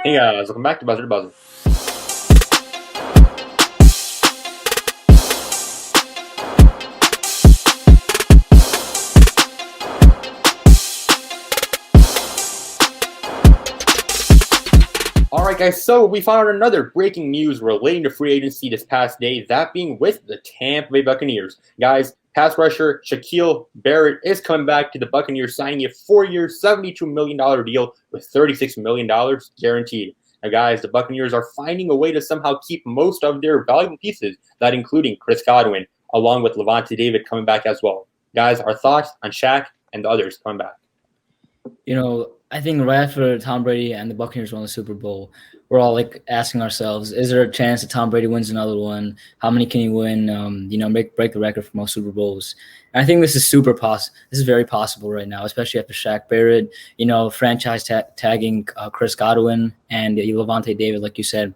Hey guys, welcome back to Buzzer2Buzzer. Alright guys, so we found out another breaking news relating to free agency this past day, that being with the Tampa Bay Buccaneers. Guys, pass rusher Shaq Barrett is coming back to the Buccaneers, signing a 4-year, $72 million deal with $36 million guaranteed. Now guys, the Buccaneers are finding a way to somehow keep most of their valuable pieces, that including Chris Godwin, along with Lavonte David coming back as well. Guys, our thoughts on Shaq and the others coming back. I think right after Tom Brady and the Buccaneers won the Super Bowl, we're all asking ourselves, is there a chance that Tom Brady wins another one? How many can he win? Break the record for most Super Bowls. And I think this is This is very possible right now, especially after Shaq Barrett, franchise tagging Chris Godwin and Lavonte David, like you said.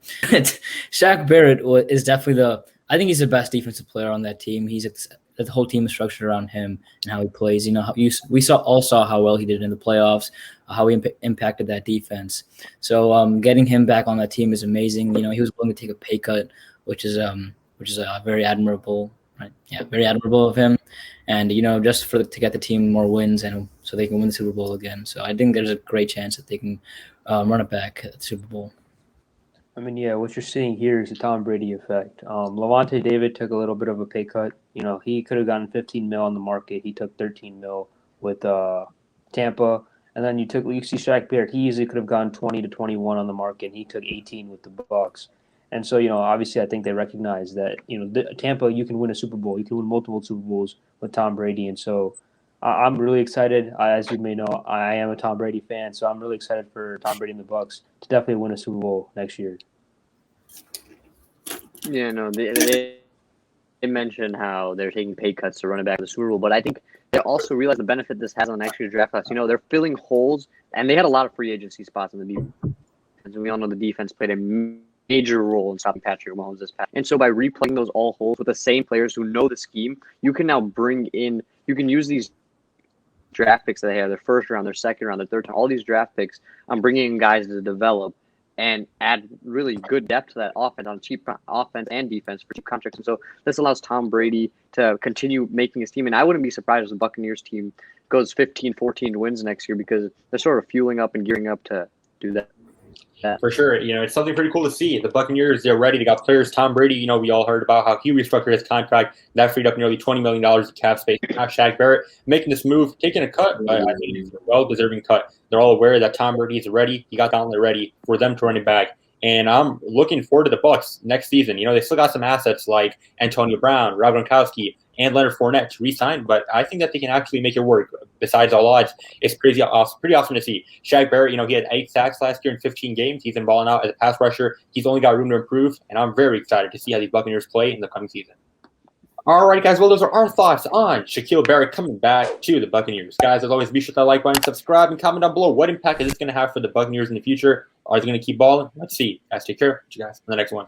Shaq Barrett is definitely I think he's the best defensive player on that team. The whole team is structured around him and how he plays. We saw how well he did in the playoffs, how he impacted that defense. So getting him back on that team is amazing. He was willing to take a pay cut, which is very admirable, right? Yeah, very admirable of him. And just to get the team more wins and so they can win the Super Bowl again. So I think there's a great chance that they can run it back at the Super Bowl. I mean, yeah, what you're seeing here is the Tom Brady effect. Lavonte David took a little bit of a pay cut. He could have gotten 15 mil on the market. He took 13 mil with Tampa. And then you see Shaq Barrett. He easily could have gotten 20 to 21 on the market. He took 18 with the Bucs. And so, obviously I think they recognize that, Tampa, you can win a Super Bowl. You can win multiple Super Bowls with Tom Brady. And so I'm really excited. As you may know, I am a Tom Brady fan, so I'm really excited for Tom Brady and the Bucs to definitely win a Super Bowl next year. Yeah, no, they mentioned how they're taking pay cuts to run it back to the Super Bowl, but I think they also realize the benefit this has on the next year's draft class. They're filling holes, and they had a lot of free agency spots in the defense. And we all know the defense played a major role in stopping Patrick Mahomes this past. And so by replaying those all holes with the same players who know the scheme, you can now you can use these draft picks that they have, their first round, their second round, their third round, all these draft picks, bringing in guys to develop and add really good depth to that offense on cheap offense and defense for cheap contracts. And so this allows Tom Brady to continue making his team. And I wouldn't be surprised if the Buccaneers team goes 15-14 wins next year because they're sort of fueling up and gearing up to do that. For sure. It's something pretty cool to see. The Buccaneers, they're ready. They got players. Tom Brady, we all heard about how he restructured his contract. That freed up nearly $20 million of cap space. Now Shaq Barrett making this move, taking a cut. I think it's a well-deserving cut. They're all aware that Tom Brady is ready. He got Gauntlet ready for them to run it back. And I'm looking forward to the Bucs next season. They still got some assets like Antonio Brown, Rob Gronkowski, and Leonard Fournette to re-sign, but I think that they can actually make it work. Besides all odds, it's pretty awesome to see. Shaq Barrett, he had 8 sacks last year in 15 games. He's been balling out as a pass rusher. He's only got room to improve, and I'm very excited to see how these Buccaneers play in the coming season. All right, guys. Well, those are our thoughts on Shaq Barrett coming back to the Buccaneers. Guys, as always, be sure to like button, subscribe, and comment down below. What impact is this going to have for the Buccaneers in the future? Are they going to keep balling? Let's see. Guys, take care. See you guys in the next one.